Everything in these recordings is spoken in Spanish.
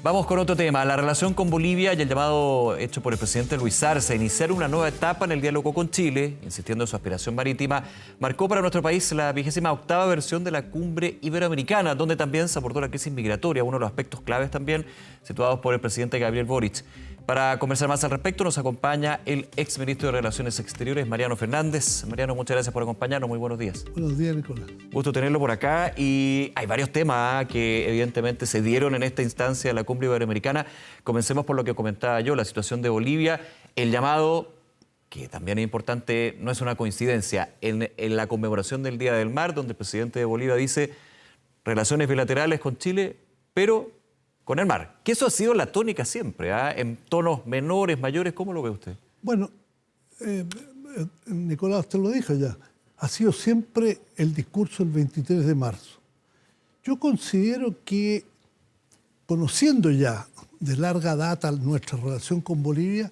Vamos con otro tema, la relación con Bolivia y el llamado hecho por el presidente Luis Arce a iniciar una nueva etapa en el diálogo con Chile, insistiendo en su aspiración marítima, marcó para nuestro país la 28ª versión de la Cumbre Iberoamericana, donde también se abordó la crisis migratoria, uno de los aspectos claves también situados por el presidente Gabriel Boric. Para conversar más al respecto nos acompaña el exministro de Relaciones Exteriores, Mariano Fernández. Mariano, muchas gracias por acompañarnos, muy buenos días. Buenos días, Nicolás. Gusto tenerlo por acá y hay varios temas que evidentemente se dieron en esta instancia de la Cumbre Iberoamericana. Comencemos por lo que comentaba yo, la situación de Bolivia, el llamado, que también es importante, no es una coincidencia, en la conmemoración del Día del Mar, donde el presidente de Bolivia dice relaciones bilaterales con Chile, pero con el mar. Que eso ha sido la tónica siempre, en tonos menores, mayores, ¿cómo lo ve usted? Bueno, Nicolás, te lo dije ya, ha sido siempre el discurso del 23 de marzo. Yo considero que, conociendo ya de larga data nuestra relación con Bolivia,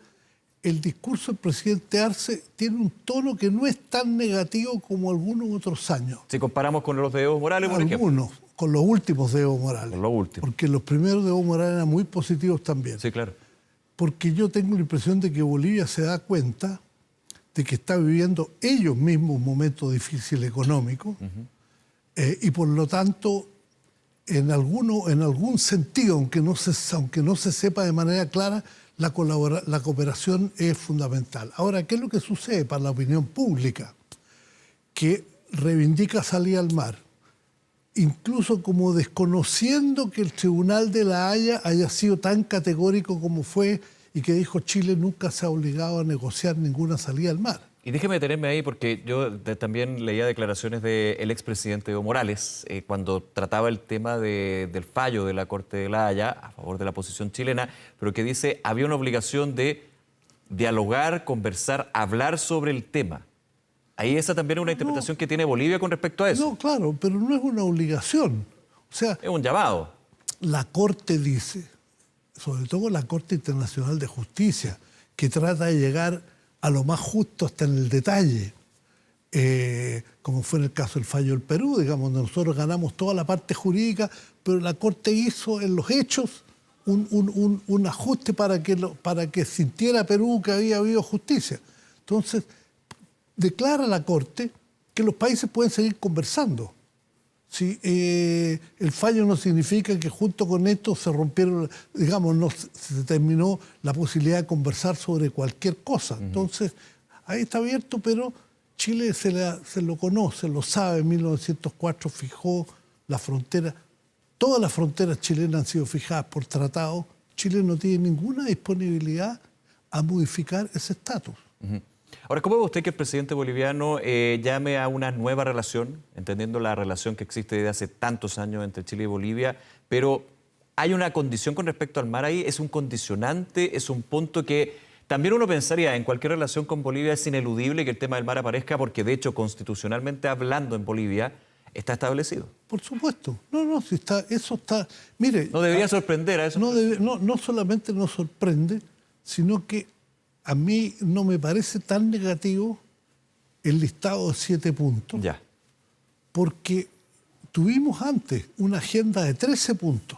el discurso del presidente Arce tiene un tono que no es tan negativo como algunos otros años. Si comparamos con los de Evo Morales, por ejemplo. Algunos, con los últimos de Evo Morales. Con los últimos. Porque los primeros de Evo Morales eran muy positivos también. Sí, claro. Porque yo tengo la impresión de que Bolivia se da cuenta de que está viviendo ellos mismos un momento difícil económico y por lo tanto, en algún sentido, aunque no se sepa de manera clara, la cooperación es fundamental. Ahora, ¿qué es lo que sucede para la opinión pública? Que reivindica salir al mar, incluso como desconociendo que el Tribunal de la Haya haya sido tan categórico como fue y que dijo Chile nunca se ha obligado a negociar ninguna salida al mar. Y déjeme detenerme ahí porque yo también leía declaraciones del expresidente Evo Morales cuando trataba el tema del fallo de la Corte de la Haya a favor de la posición chilena, pero que dice había una obligación de dialogar, conversar, hablar sobre el tema. Ahí esa también es una interpretación que tiene Bolivia con respecto a eso. No, claro, pero no es una obligación. O sea, es un llamado. La Corte dice, sobre todo la Corte Internacional de Justicia, que trata de llegar a lo más justo hasta en el detalle, como fue en el caso del fallo del Perú, digamos, nosotros ganamos toda la parte jurídica, pero la Corte hizo en los hechos un ajuste para que sintiera Perú que había habido justicia. Entonces, declara la Corte que los países pueden seguir conversando. ¿Sí? El fallo no significa que junto con esto se rompieron, digamos, no se terminó la posibilidad de conversar sobre cualquier cosa. Entonces, ahí está abierto, pero Chile se lo conoce, lo sabe. En 1904 fijó la frontera. Todas las fronteras chilenas han sido fijadas por tratado. Chile no tiene ninguna disponibilidad a modificar ese estatus. Ahora, ¿cómo ve usted que el presidente boliviano llame a una nueva relación, entendiendo la relación que existe desde hace tantos años entre Chile y Bolivia, pero hay una condición con respecto al mar ahí? ¿Es un condicionante? ¿Es un punto que también uno pensaría en cualquier relación con Bolivia es ineludible que el tema del mar aparezca porque, de hecho, constitucionalmente hablando en Bolivia está establecido? Por supuesto. No, si eso está... Mire, ¿no debería sorprender a eso? No solamente nos sorprende, sino que a mí no me parece tan negativo el listado de 7 puntos, ya, porque tuvimos antes una agenda de 13 puntos,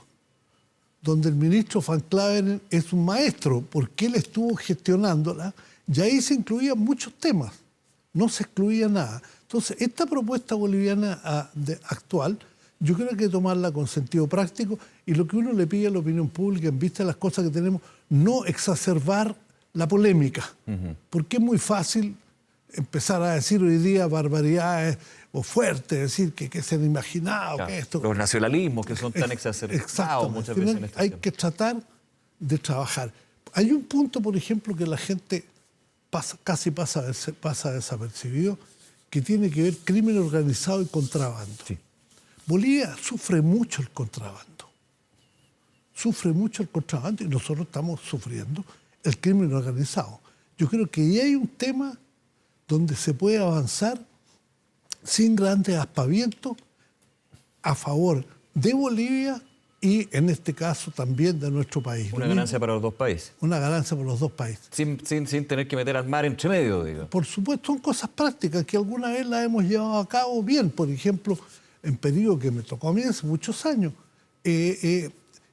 donde el ministro Van Claveren es un maestro, porque él estuvo gestionándola, y ahí se incluían muchos temas, no se excluía nada. Entonces, esta propuesta boliviana actual, yo creo que hay que tomarla con sentido práctico, y lo que uno le pide a la opinión pública, en vista de las cosas que tenemos, no exacerbar la polémica, porque es muy fácil empezar a decir hoy día barbaridades o fuertes, decir que se han imaginado, claro, que esto... Los nacionalismos que son tan exacerbados muchas veces en este Hay tiempo. que tratar de trabajar. Hay un punto, por ejemplo, que la gente casi pasa desapercibido, que tiene que ver crimen organizado y contrabando. Sí. Bolivia sufre mucho el contrabando. Sufre mucho el contrabando y nosotros estamos sufriendo el crimen organizado. Yo creo que ahí hay un tema donde se puede avanzar sin grandes aspavientos a favor de Bolivia y, en este caso, también de nuestro país. Una ganancia para los dos países. Una ganancia para los dos países. Sin tener que meter al mar entre medio, digo. Por supuesto, son cosas prácticas que alguna vez las hemos llevado a cabo bien. Por ejemplo, en periodo que me tocó a mí hace muchos años,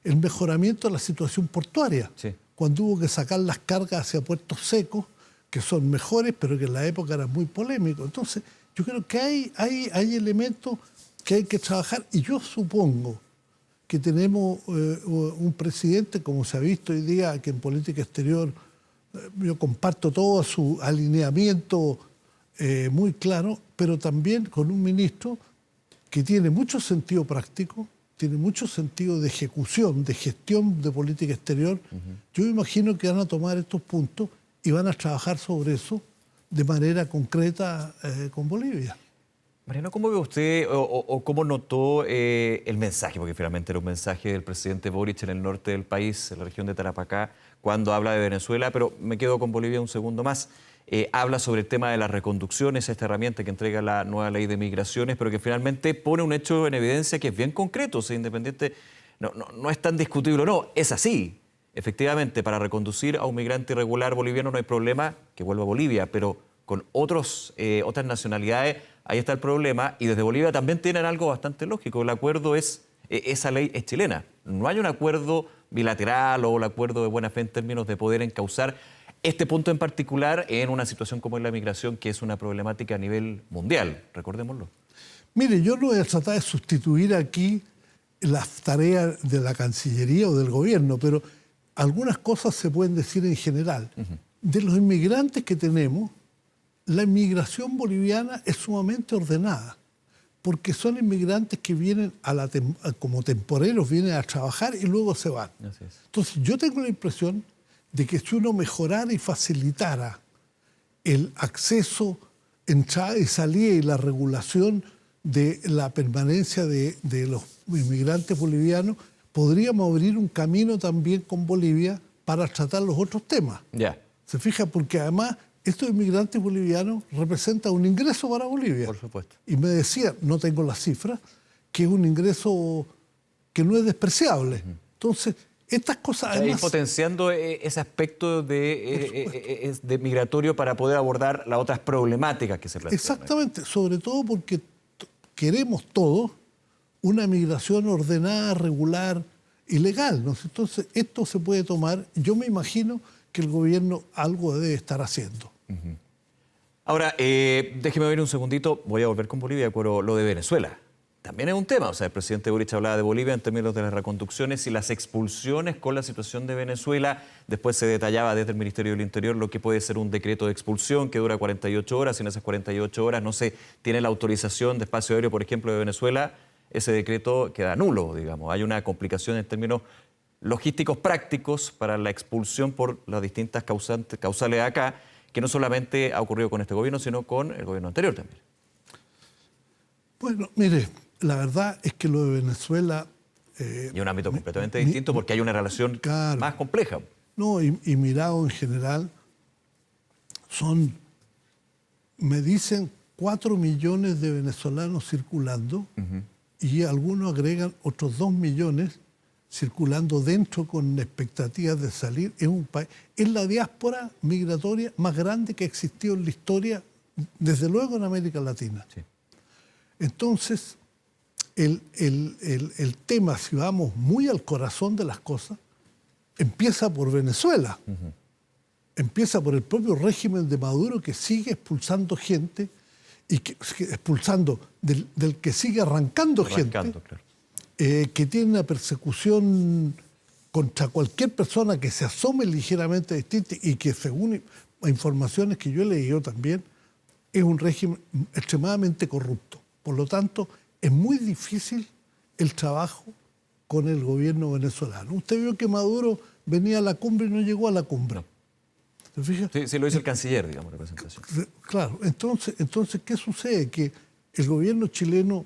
el mejoramiento de la situación portuaria, Sí. cuando hubo que sacar las cargas hacia puertos secos, que son mejores, pero que en la época eran muy polémicos. Entonces, yo creo que hay elementos que hay que trabajar, y yo supongo que tenemos un presidente, como se ha visto hoy día, que en política exterior yo comparto todo su alineamiento muy claro, pero también con un ministro que tiene mucho sentido práctico, tiene mucho sentido de ejecución, de gestión de política exterior. Yo me imagino que van a tomar estos puntos y van a trabajar sobre eso de manera concreta con Bolivia. Mariano, ¿cómo ve usted o cómo notó el mensaje? Porque finalmente era un mensaje del presidente Boric en el norte del país, en la región de Tarapacá, cuando habla de Venezuela, pero me quedo con Bolivia un segundo más. Habla sobre el tema de las reconducciones, esta herramienta que entrega la nueva ley de migraciones, pero que finalmente pone un hecho en evidencia que es bien concreto, o sea, independiente, no es tan discutible o no, es así. Efectivamente, para reconducir a un migrante irregular boliviano no hay problema que vuelva a Bolivia, pero con otras nacionalidades, ahí está el problema. Y desde Bolivia también tienen algo bastante lógico. El acuerdo esa ley es chilena. No hay un acuerdo bilateral o el acuerdo de buena fe en términos de poder encauzar este punto en particular en una situación como es la migración, que es una problemática a nivel mundial, recordémoslo. Mire, yo no voy a tratar de sustituir aquí las tareas de la Cancillería o del gobierno, pero algunas cosas se pueden decir en general. De los inmigrantes que tenemos, la inmigración boliviana es sumamente ordenada, porque son inmigrantes que vienen como temporeros, vienen a trabajar y luego se van. Así es. Entonces, yo tengo la impresión de que si uno mejorara y facilitara el acceso, entrada y salida y la regulación de la permanencia de los inmigrantes bolivianos, podríamos abrir un camino también con Bolivia para tratar los otros temas. Ya. ¿Se fija? Porque además estos inmigrantes bolivianos representan un ingreso para Bolivia. Por supuesto. Y me decía, no tengo las cifras, que es un ingreso que no es despreciable. Entonces, estas cosas Ir además... potenciando ese aspecto de migratorio para poder abordar las otras problemáticas que se plantean. Exactamente, sobre todo porque queremos todos una migración ordenada, regular y legal, ¿no? Entonces, esto se puede tomar, yo me imagino que el gobierno algo debe estar haciendo. Ahora, déjeme ver un segundito, voy a volver con Bolivia, pero lo de Venezuela también es un tema. O sea, el presidente Boric hablaba de Bolivia en términos de las reconducciones y las expulsiones con la situación de Venezuela. Después se detallaba desde el Ministerio del Interior lo que puede ser un decreto de expulsión que dura 48 horas. Y en esas 48 horas no se tiene la autorización de espacio aéreo, por ejemplo, de Venezuela, ese decreto queda nulo, digamos. Hay una complicación en términos logísticos prácticos para la expulsión por las distintas causales acá, que no solamente ha ocurrido con este gobierno, sino con el gobierno anterior también. Bueno, mire, la verdad es que lo de Venezuela... y un ámbito completamente distinto porque hay una relación claro, más compleja. No, y mirado en general, me dicen 4 millones de venezolanos circulando y algunos agregan otros 2 millones circulando dentro con expectativas de salir. Es la diáspora migratoria más grande que ha existido en la historia, desde luego en América Latina. Sí. Entonces, el tema, si vamos muy al corazón de las cosas, empieza por Venezuela. Empieza por el propio régimen de Maduro, que sigue expulsando gente y del que sigue arrancando gente, claro. que tiene una persecución contra cualquier persona que se asome ligeramente distinta y que, según informaciones que yo he leído también, es un régimen extremadamente corrupto. Por lo tanto, es muy difícil el trabajo con el gobierno venezolano. Usted vio que Maduro venía a la cumbre y no llegó a la cumbre. ¿Se fija? Sí, lo dice el canciller, digamos, representación. Claro, entonces, ¿qué sucede? Que el gobierno chileno,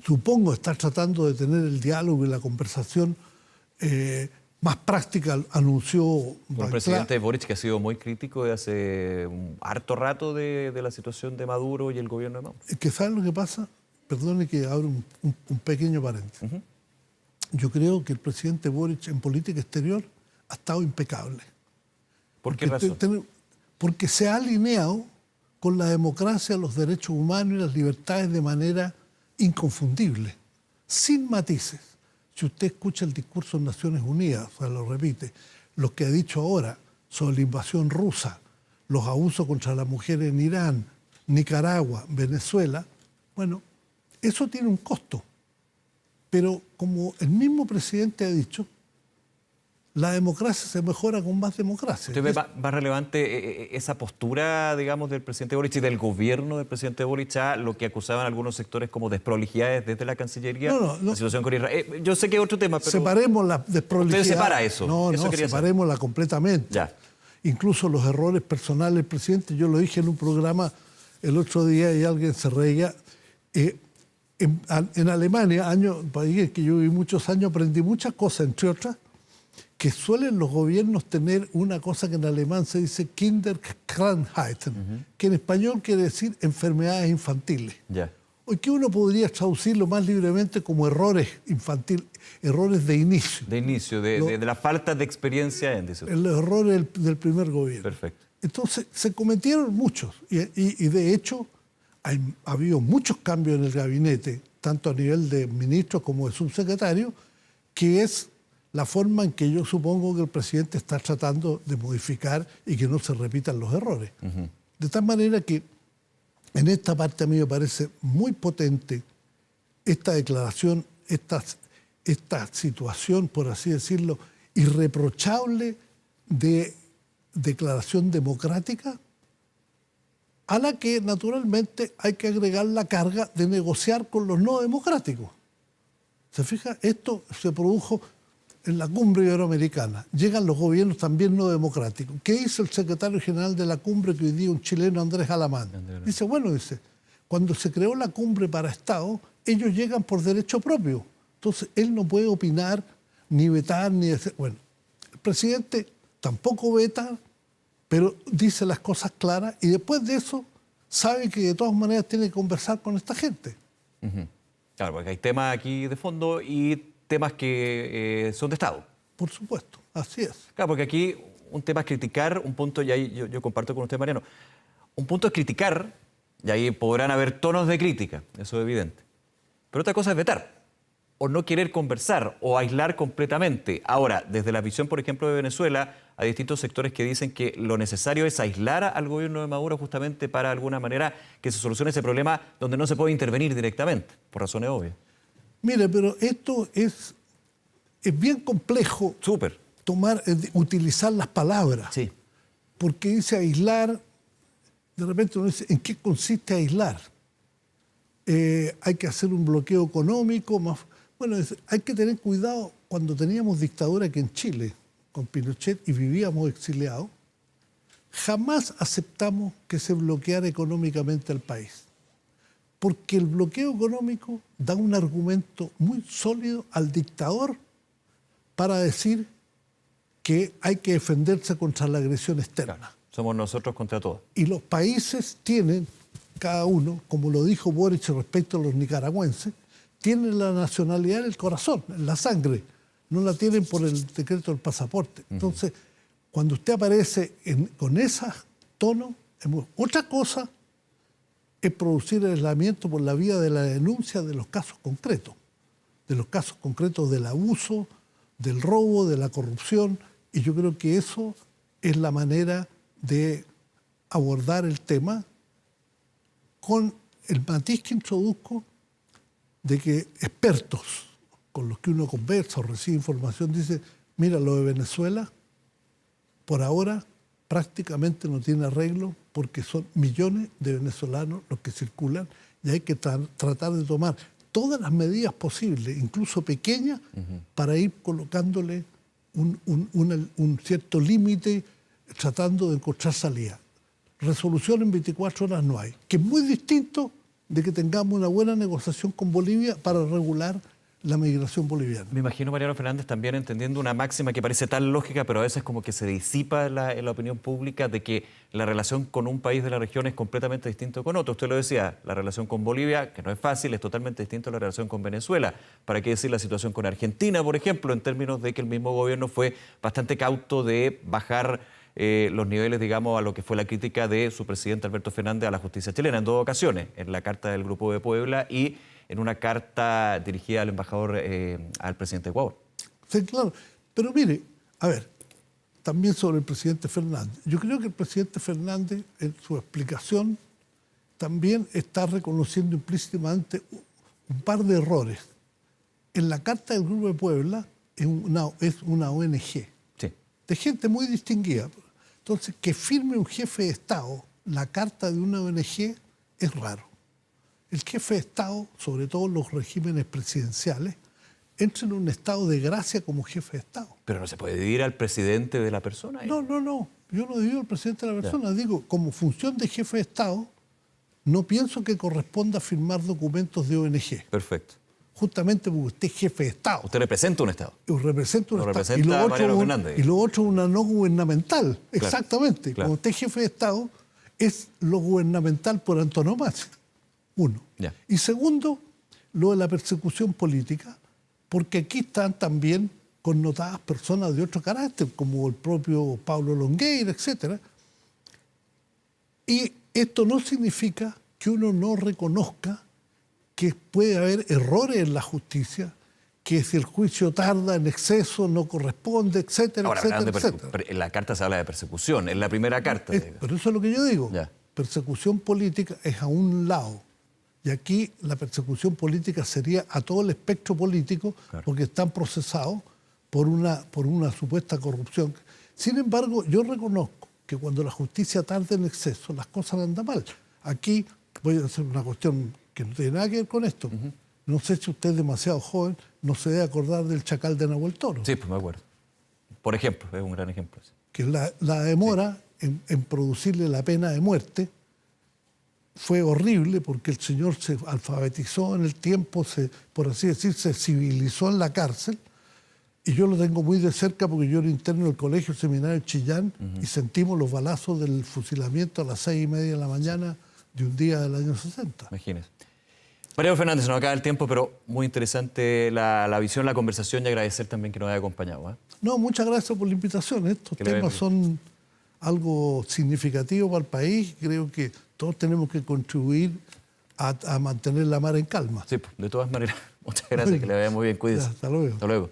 supongo, está tratando de tener el diálogo y la conversación más práctica, anunció... El presidente Boric, que ha sido muy crítico de hace un harto rato de la situación de Maduro y el gobierno de Maduro. ¿Que saben lo que pasa? Perdone que abra un pequeño paréntesis. Yo creo que el presidente Boric en política exterior ha estado impecable. ¿Por qué razón? Porque se ha alineado con la democracia, los derechos humanos y las libertades de manera inconfundible, sin matices. si usted escucha el discurso en Naciones Unidas, o sea, lo repite, lo que ha dicho ahora sobre la invasión rusa, los abusos contra la mujer en Irán, Nicaragua, Venezuela, bueno, eso tiene un costo. Pero como el mismo presidente ha dicho, la democracia se mejora con más democracia. ¿Usted ve más relevante esa postura, digamos, del presidente Boric y del gobierno del presidente Boric a lo que acusaban algunos sectores como desprolijidades desde la Cancillería? No. La situación con Israel. Yo sé que es otro tema, pero... Separemos la desprolijidad. ¿Usted separa eso? No, separémosla completamente. Ya. Incluso los errores personales del presidente, yo lo dije en un programa el otro día y alguien se reía. En Alemania, país que yo viví muchos años, aprendí muchas cosas, entre otras, que suelen los gobiernos tener una cosa que en alemán se dice Kinderkrankheiten, que en español quiere decir enfermedades infantiles. Ya. O que uno podría traducirlo más libremente como errores infantiles, errores de inicio. De inicio, de la falta de experiencia en eso. El error del primer gobierno. Perfecto. Entonces, se cometieron muchos. Y de hecho, ha habido muchos cambios en el gabinete, tanto a nivel de ministros como de subsecretarios, que es la forma en que yo supongo que el presidente está tratando de modificar y que no se repitan los errores. De tal manera que en esta parte a mí me parece muy potente esta declaración, esta situación, por así decirlo, irreprochable de declaración democrática, a la que naturalmente hay que agregar la carga de negociar con los no democráticos. ¿Se fija? Esto se produjo en la cumbre iberoamericana. Llegan los gobiernos también no democráticos. ¿Qué hizo el secretario general de la cumbre, que hoy día un chileno, Andrés Alamán? Dice, cuando se creó la cumbre para Estado, ellos llegan por derecho propio. Entonces, él no puede opinar, ni vetar, ni decir... Bueno, el presidente tampoco veta, pero dice las cosas claras y después de eso sabe que de todas maneras tiene que conversar con esta gente. Claro, porque hay temas aquí de fondo y temas que son de Estado. Por supuesto, así es. Claro, porque aquí un tema es criticar, un punto, y ahí yo comparto con usted, Mariano, un punto es criticar, y ahí podrán haber tonos de crítica, eso es evidente. Pero otra cosa es vetar, o no querer conversar, o aislar completamente. Ahora, desde la visión, por ejemplo, de Venezuela, hay distintos sectores que dicen que lo necesario es aislar al gobierno de Maduro justamente para, de alguna manera, que se solucione ese problema donde no se puede intervenir directamente, por razones obvias. Mire, pero esto es bien complejo. Súper. Utilizar las palabras. Sí. Porque dice aislar, de repente uno dice, ¿en qué consiste aislar? Hay que hacer un bloqueo económico. Bueno, hay que tener cuidado. Cuando teníamos dictadura aquí en Chile, con Pinochet, y vivíamos exiliados, jamás aceptamos que se bloqueara económicamente al país. Porque el bloqueo económico da un argumento muy sólido al dictador para decir que hay que defenderse contra la agresión externa. Claro, somos nosotros contra todos. Y los países tienen, cada uno, como lo dijo Boric respecto a los nicaragüenses, tienen la nacionalidad en el corazón, en la sangre. No la tienen por el decreto del pasaporte. Entonces, cuando usted aparece con ese tono, otra cosa es producir el aislamiento por la vía de la denuncia de los casos concretos del abuso, del robo, de la corrupción, y yo creo que eso es la manera de abordar el tema con el matiz que introduzco de que expertos con los que uno conversa o recibe información dicen, mira, lo de Venezuela por ahora prácticamente no tiene arreglo porque son millones de venezolanos los que circulan y hay que tratar de tomar todas las medidas posibles, incluso pequeñas, para ir colocándole un cierto límite, tratando de encontrar salida. Resolución en 24 horas no hay, que es muy distinto de que tengamos una buena negociación con Bolivia para regular la migración boliviana. Me imagino, Mariano Fernández, también entendiendo una máxima que parece tan lógica, pero a veces como que se disipa en la opinión pública, de que la relación con un país de la región es completamente distinto con otro. Usted lo decía, la relación con Bolivia, que no es fácil, es totalmente distinta a la relación con Venezuela. ¿Para qué decir la situación con Argentina, por ejemplo, en términos de que el mismo gobierno fue bastante cauto de bajar los niveles, digamos, a lo que fue la crítica de su presidente Alberto Fernández a la justicia chilena en dos ocasiones, en la Carta del Grupo de Puebla y en una carta dirigida al embajador, al presidente de Ecuador. Sí, claro. Pero mire, a ver, también sobre el presidente Fernández. Yo creo que el presidente Fernández, en su explicación, también está reconociendo implícitamente un par de errores. En la Carta del Grupo de Puebla es una ONG, Sí. de gente muy distinguida. Entonces, que firme un jefe de Estado la carta de una ONG es raro. El jefe de Estado, sobre todo en los regímenes presidenciales, entra en un estado de gracia como jefe de Estado. Pero no se puede dividir al presidente de la persona. No. Yo no digo al presidente de la persona. Digo, como función de jefe de Estado, no pienso que corresponda firmar documentos de ONG. Perfecto. Justamente porque usted es jefe de Estado. Usted representa un Estado. Representa un Lo Estado. representa Mariano Fernández. Y lo otro una no gubernamental. Claro, Exactamente. claro. Como usted es jefe de Estado, es lo gubernamental por antonomasia. Uno. Ya. Y segundo, lo de la persecución política, porque aquí están también connotadas personas de otro carácter, como el propio Pablo Longueira, etc. Y esto no significa que uno no reconozca que puede haber errores en la justicia, que si el juicio tarda en exceso, no corresponde, etcétera, Ahora, en la carta se habla de persecución, en la primera carta. Pero eso es lo que yo digo. Ya. Persecución política es a un lado. Y aquí la persecución política sería a todo el espectro político, Claro. porque están procesados por una supuesta corrupción. Sin embargo, yo reconozco que cuando la justicia tarda en exceso, las cosas andan mal. Aquí voy a hacer una cuestión que no tiene nada que ver con esto. No sé si usted es demasiado joven, no se debe acordar del Chacal de Nahuel Toro. Sí, pues me acuerdo. Por ejemplo, es un gran ejemplo. Que la demora en producirle la pena de muerte fue horrible porque el señor se alfabetizó en el tiempo, por así decir, se civilizó en la cárcel. Y yo lo tengo muy de cerca porque yo era interno del Colegio Seminario de Chillán y sentimos los balazos del fusilamiento a las 6:30 de la mañana de un día del año 60. Imagínese. Mariano Fernández, se nos acaba el tiempo, pero muy interesante la visión, la conversación y agradecer también que nos haya acompañado. ¿Eh? No, muchas gracias por la invitación. Estos temas son algo significativo para el país. Creo que todos tenemos que contribuir a mantener la mar en calma. Sí, de todas maneras. Muchas gracias, que le vaya muy bien. Cuídese. Hasta luego. Hasta luego.